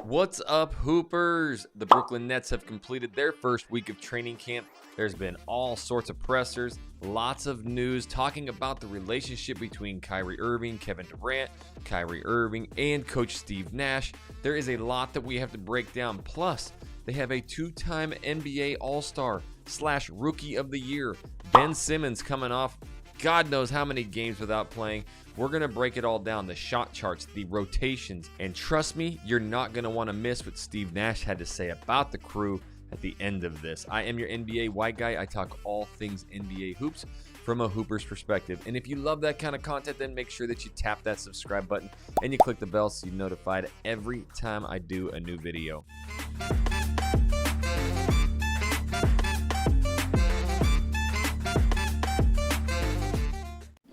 What's up, Hoopers? The Brooklyn Nets have completed their first week of training camp. There's been all sorts of pressers, lots of news talking about the relationship between Kyrie Irving, Kevin Durant, Kyrie Irving, and Coach Steve Nash. There is a lot that we have to break down. Plus, they have a two-time NBA All-Star / Rookie of the Year, Ben Simmons, coming off God knows how many games without playing. We're going to break it all down, the shot charts, the rotations, and trust me, you're not going to want to miss what Steve Nash had to say about the crew at the end of this. I am your NBA white guy. I talk all things NBA hoops from a hooper's perspective. And if you love that kind of content, then make sure that you tap that subscribe button and you click the bell so you're notified every time I do a new video.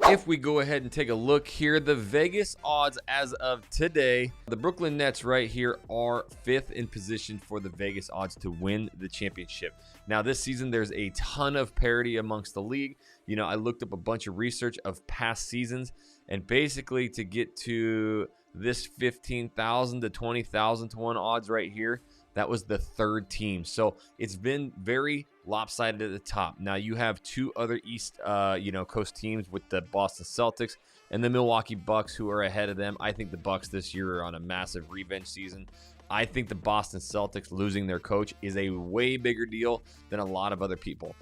If we go ahead and take a look here, the Vegas odds as of today, the Brooklyn Nets right here are 5th in position for the Vegas odds to win the championship. Now, this season, there's a ton of parity amongst the league. You know, I looked up a bunch of research of past seasons, and basically to get to this 15,000 to 20,000 to 1 odds right here, that was the third team. So it's been very lopsided at the top. Now you have two other East Coast teams with the Boston Celtics and the Milwaukee Bucks who are ahead of them. I think the Bucks this year are on a massive revenge season. I think the Boston Celtics losing their coach is a way bigger deal than a lot of other people.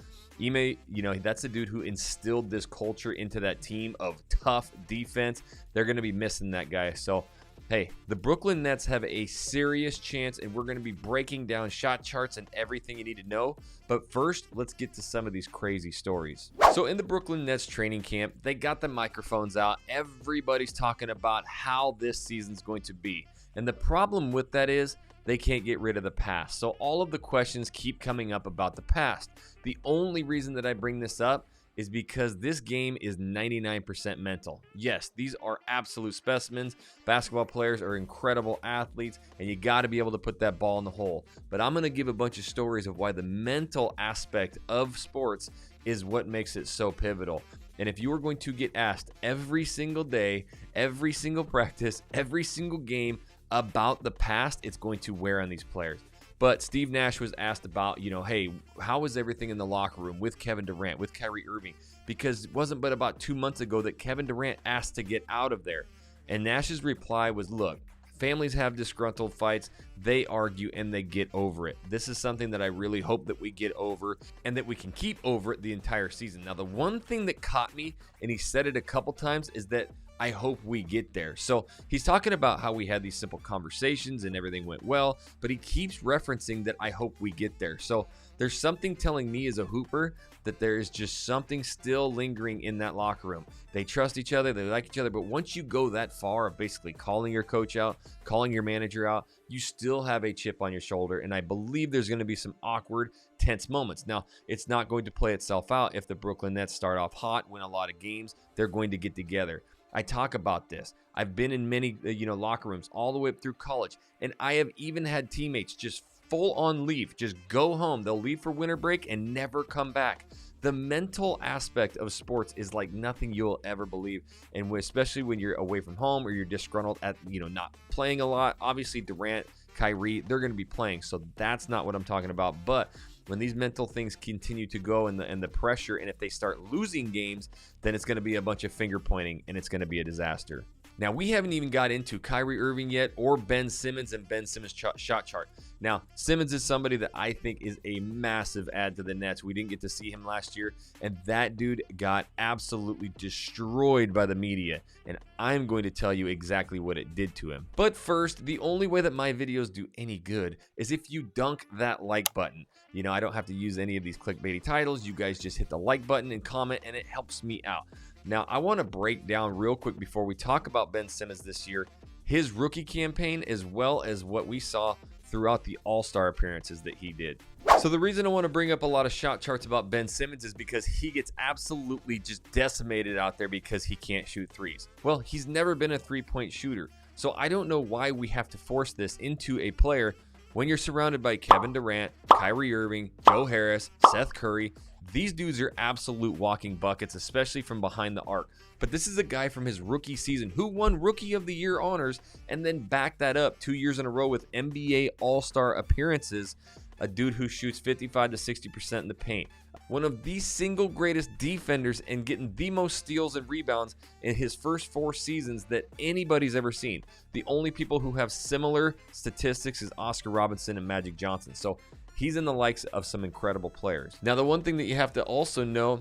Ime, that's the dude who instilled this culture into that team of tough defense. They're going to be missing that guy. So hey, the Brooklyn Nets have a serious chance, and we're going to be breaking down shot charts and everything you need to know. But first, let's get to some of these crazy stories. So in the Brooklyn Nets training camp, they got the microphones out. Everybody's talking about how this season's going to be. And the problem with that is they can't get rid of the past. So all of the questions keep coming up about the past. The only reason that I bring this up is because this game is 99% mental. Yes, these are absolute specimens. Basketball players are incredible athletes, and you got to be able to put that ball in the hole. But I'm going to give a bunch of stories of why the mental aspect of sports is what makes it so pivotal. And if you are going to get asked every single day, every single practice, every single game about the past, it's going to wear on these players. But Steve Nash was asked about, hey, how was everything in the locker room with Kevin Durant, with Kyrie Irving? Because it wasn't but about 2 months ago that Kevin Durant asked to get out of there. And Nash's reply was, look, families have disgruntled fights. They argue and they get over it. This is something that I really hope that we get over and that we can keep over it the entire season. Now, the one thing that caught me, and he said it a couple times, is that I hope we get there. So he's talking about how we had these simple conversations and everything went well, but he keeps referencing that I hope we get there. So there's something telling me as a hooper that there is just something still lingering in that locker room. They trust each other, they like each other, but once you go that far of basically calling your coach out, calling your manager out, you still have a chip on your shoulder, and I believe there's going to be some awkward, tense moments. Now, it's not going to play itself out if the Brooklyn Nets start off hot, win a lot of games. They're going to get together. I talk about this. I've been in many, locker rooms all the way up through college, and I have even had teammates just full on leave, just go home. They'll leave for winter break and never come back. The mental aspect of sports is like nothing you'll ever believe, and especially when you're away from home or you're disgruntled at, not playing a lot. Obviously, Durant, Kyrie, they're going to be playing, so that's not what I'm talking about. But when these mental things continue to go and the pressure, and if they start losing games, then it's going to be a bunch of finger pointing and it's going to be a disaster. Now, we haven't even got into Kyrie Irving yet or Ben Simmons and Ben Simmons' shot chart. Now, Simmons is somebody that I think is a massive add to the Nets. We didn't get to see him last year, and that dude got absolutely destroyed by the media, and I'm going to tell you exactly what it did to him. But first, the only way that my videos do any good is if you dunk that like button. I don't have to use any of these clickbaity titles. You guys just hit the like button and comment, and it helps me out. Now, I want to break down real quick before we talk about Ben Simmons this year, his rookie campaign, as well as what we saw throughout the All-Star appearances that he did. So the reason I want to bring up a lot of shot charts about Ben Simmons is because he gets absolutely just decimated out there because he can't shoot threes. Well, he's never been a three-point shooter. So I don't know why we have to force this into a player when you're surrounded by Kevin Durant, Kyrie Irving, Joe Harris, Seth Curry. These dudes are absolute walking buckets, especially from behind the arc. But this is a guy from his rookie season who won Rookie of the Year honors and then backed that up 2 years in a row with NBA All-Star appearances. A dude who shoots 55 to 60% in the paint. One of the single greatest defenders and getting the most steals and rebounds in his first 4 seasons that anybody's ever seen. The only people who have similar statistics is Oscar Robertson and Magic Johnson. So he's in the likes of some incredible players. Now, the one thing that you have to also know,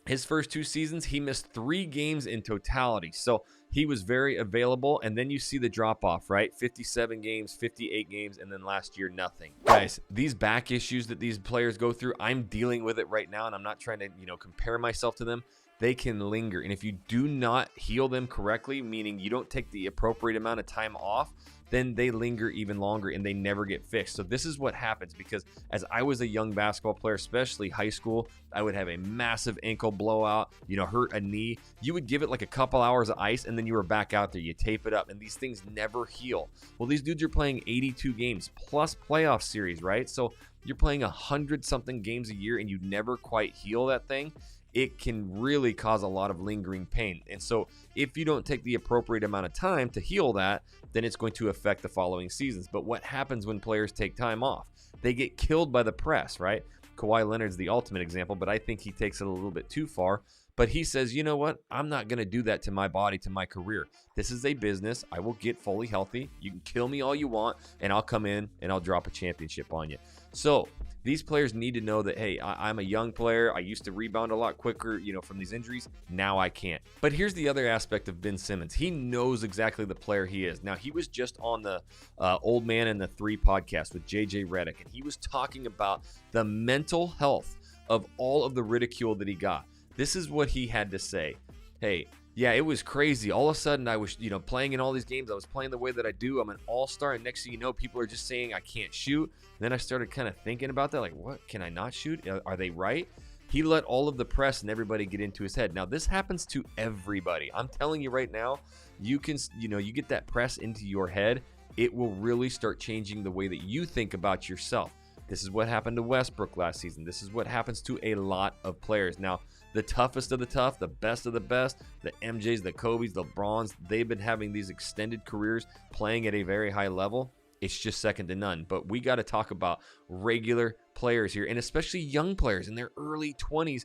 his first 2 seasons, he missed 3 games in totality. So he was very available, and then you see the drop-off, right? 57 games, 58 games, and then last year, nothing. Guys, these back issues that these players go through, I'm dealing with it right now, and I'm not trying to, compare myself to them. They can linger, and if you do not heal them correctly, meaning you don't take the appropriate amount of time off, then they linger even longer and they never get fixed. So this is what happens, because as I was a young basketball player, especially high school, I would have a massive ankle blowout, hurt a knee. You would give it like a couple hours of ice and then you were back out there. You tape it up and these things never heal. Well, these dudes are playing 82 games plus playoff series, right? So you're playing 100-something games a year and you never quite heal that thing. It can really cause a lot of lingering pain. And so if you don't take the appropriate amount of time to heal that, then it's going to affect the following seasons. But what happens when players take time off? They get killed by the press, right? Kawhi Leonard's the ultimate example, but I think he takes it a little bit too far. But he says, you know what? I'm not going to do that to my body, to my career. This is a business. I will get fully healthy. You can kill me all you want, and I'll come in and I'll drop a championship on you. So these players need to know that, hey, I'm a young player. I used to rebound a lot quicker, from these injuries. Now I can't. But here's the other aspect of Ben Simmons. He knows exactly the player he is. Now, he was just on the Old Man and the 3 podcast with JJ Redick, and he was talking about the mental health of all of the ridicule that he got. This is what he had to say. Hey, yeah, it was crazy. All of a sudden, I was, playing in all these games. I was playing the way that I do. I'm an all-star, and next thing you know, people are just saying I can't shoot. And then I started kind of thinking about that, like, what? Can I not shoot? Are they right? He let all of the press and everybody get into his head. Now, this happens to everybody. I'm telling you right now, you can, you get that press into your head, it will really start changing the way that you think about yourself. This is what happened to Westbrook last season. This is what happens to a lot of players. Now, the toughest of the tough, the best of the best, the MJs, the Kobes, the LeBrons, they've been having these extended careers playing at a very high level. It's just second to none. But we got to talk about regular players here, and especially young players in their early 20s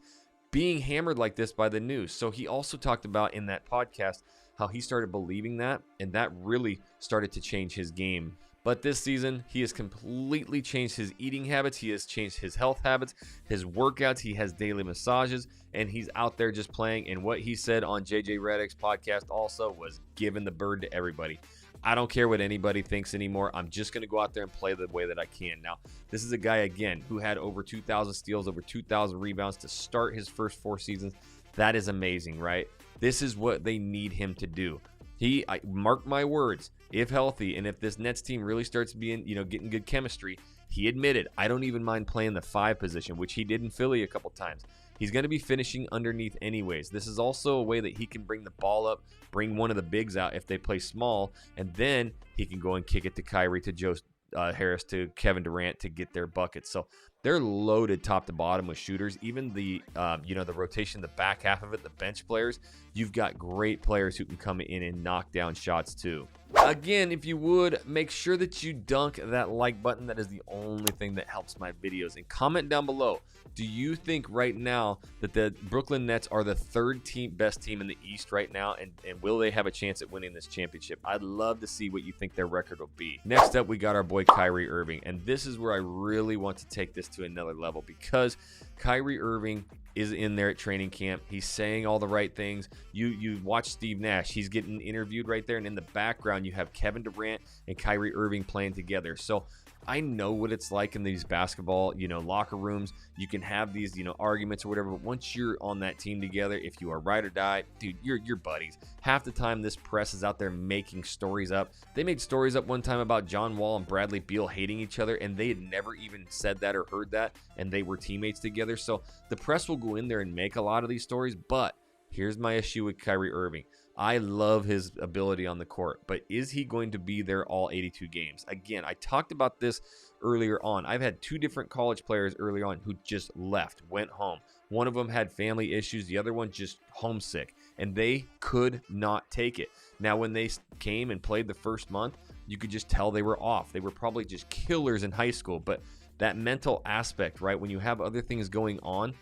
being hammered like this by the news. So he also talked about in that podcast how he started believing that, and that really started to change his game. But this season, he has completely changed his eating habits. He has changed his health habits, his workouts. He has daily massages, and he's out there just playing. And what he said on JJ Redick's podcast also was giving the bird to everybody. I don't care what anybody thinks anymore. I'm just going to go out there and play the way that I can. Now, this is a guy, again, who had over 2,000 steals, over 2,000 rebounds to start his first 4 seasons. That is amazing, right? This is what they need him to do. I mark my words, if healthy, and if this Nets team really starts being, getting good chemistry, he admitted, I don't even mind playing the 5 position, which he did in Philly a couple times. He's going to be finishing underneath anyways. This is also a way that he can bring the ball up, bring one of the bigs out if they play small, and then he can go and kick it to Kyrie, to Joe Harris, to Kevin Durant to get their buckets. So they're loaded top to bottom with shooters. Even the the rotation, the back half of it, the bench players, you've got great players who can come in and knock down shots too. Again, if you would, make sure that you dunk that like button. That is the only thing that helps my videos. And comment down below, do you think right now that the Brooklyn Nets are the 3rd best team in the East right now? And will they have a chance at winning this championship? I'd love to see what you think their record will be. Next up, we got our boy Kyrie Irving. And this is where I really want to take this to another level, because Kyrie Irving is in there at training camp. He's saying all the right things. You watch Steve Nash. He's getting interviewed right there, and in the background you have Kevin Durant and Kyrie Irving playing together. So I know what it's like in these basketball, locker rooms. You can have these, arguments or whatever, but once you're on that team together, if you are ride or die, dude, you're buddies. Half the time this press is out there making stories up. They made stories up one time about John Wall and Bradley Beal hating each other, and they had never even said that or heard that, and they were teammates together. So the press will go in there and make a lot of these stories, but here's my issue with Kyrie Irving. I love his ability on the court, but is he going to be there all 82 games? Again, I talked about this earlier on. I've had 2 different college players earlier on who just left, went home. One of them had family issues, the other one just homesick, and they could not take it. Now, when they came and played the first month, you could just tell they were off. They were probably just killers in high school, but that mental aspect, right? When you have other things going on,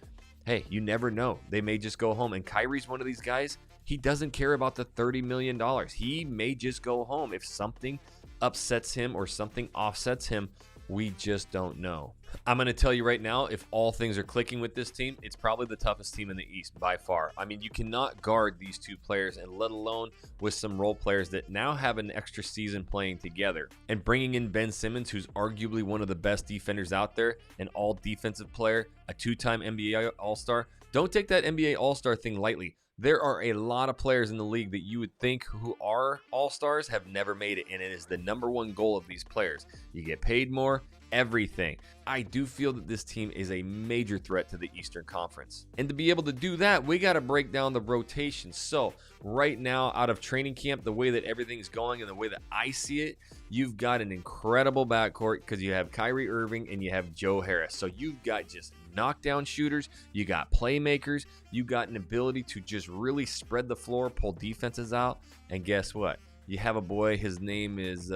hey, you never know. They may just go home. And Kyrie's one of these guys. He doesn't care about the $30 million. He may just go home. If something upsets him or something offsets him, we just don't know. I'm going to tell you right now, if all things are clicking with this team, it's probably the toughest team in the East by far. I mean, you cannot guard these 2 players, and let alone with some role players that now have an extra season playing together. And bringing in Ben Simmons, who's arguably one of the best defenders out there, an all defensive player, a 2-time NBA All-Star. Don't take that NBA All-Star thing lightly. There are a lot of players in the league that you would think who are all-stars have never made it, and it is the #1 goal of these players. You get paid more, everything. I do feel that this team is a major threat to the Eastern Conference. And to be able to do that, we got to break down the rotation. So right now, out of training camp, the way that everything's going and the way that I see it, you've got an incredible backcourt because you have Kyrie Irving and you have Joe Harris. So you've got just knockdown shooters, you got playmakers, you got an ability to just really spread the floor, pull defenses out, and guess what? You have a boy, his name is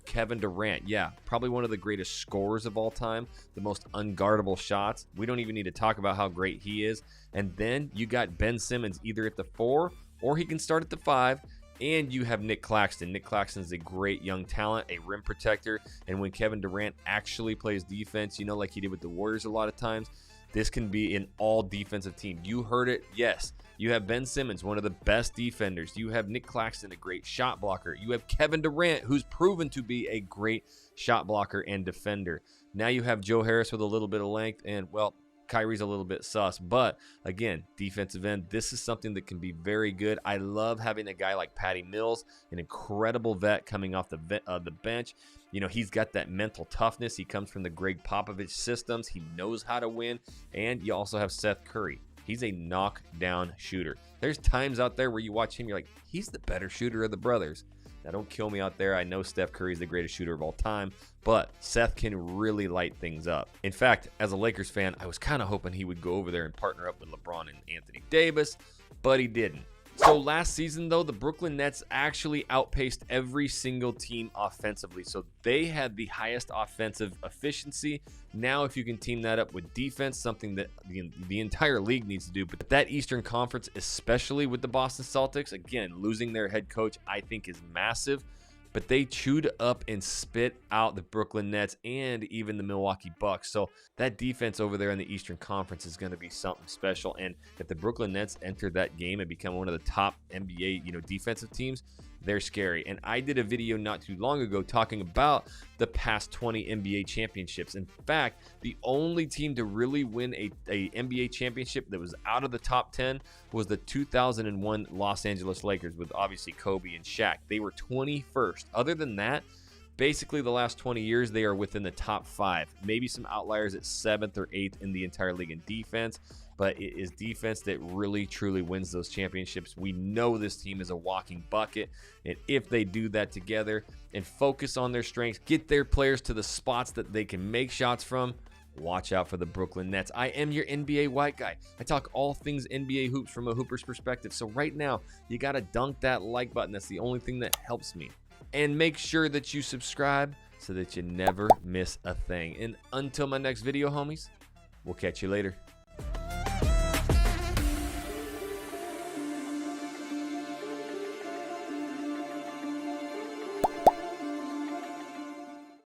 Kevin Durant. Yeah, probably one of the greatest scorers of all time, the most unguardable shots. We don't even need to talk about how great he is. And then you got Ben Simmons either at the 4 or he can start at the 5. And you have Nick Claxton. Nick Claxton is a great young talent, a rim protector. And when Kevin Durant actually plays defense, you know, like he did with the Warriors a lot of times, this can be an all defensive team. You heard it. Yes. You have Ben Simmons, one of the best defenders. You have Nick Claxton, a great shot blocker. You have Kevin Durant, who's proven to be a great shot blocker and defender. Now you have Joe Harris with a little bit of length, and, well, Kyrie's a little bit sus. But, again, defensive end, this is something that can be very good. I love having a guy like Patty Mills, an incredible vet coming off the bench. You know, he's got that mental toughness. He comes from the Greg Popovich systems. He knows how to win. And you also have Seth Curry. He's a knockdown shooter. There's times out there where you watch him, you're like, he's the better shooter of the brothers. Now, don't kill me out there. I know Steph Curry is the greatest shooter of all time, but Seth can really light things up. In fact, as a Lakers fan, I was kind of hoping he would go over there and partner up with LeBron and Anthony Davis, but he didn't. So last season, though, the Brooklyn Nets actually outpaced every single team offensively. So they had the highest offensive efficiency. Now, if you can team that up with defense, something that the entire league needs to do. But that Eastern Conference, especially with the Boston Celtics, again, losing their head coach, I think is massive. But they chewed up and spit out the Brooklyn Nets and even the Milwaukee Bucks. So that defense over there in the Eastern Conference is going to be something special. And if the Brooklyn Nets enter that game and become one of the top NBA, defensive teams, they're scary. And I did a video not too long ago talking about the past 20 NBA championships. In fact, the only team to really win a NBA championship that was out of the top 10 was the 2001 Los Angeles Lakers with obviously Kobe and Shaq. They were 21st. Other than that, basically the last 20 years, they are within the top 5. Maybe some outliers at 7th or 8th in the entire league in defense. But it is defense that really, truly wins those championships. We know this team is a walking bucket. And if they do that together and focus on their strengths, get their players to the spots that they can make shots from, watch out for the Brooklyn Nets. I am your NBA white guy. I talk all things NBA hoops from a hooper's perspective. So right now, you got to dunk that like button. That's the only thing that helps me. And make sure that you subscribe so that you never miss a thing. And until my next video, homies, we'll catch you later.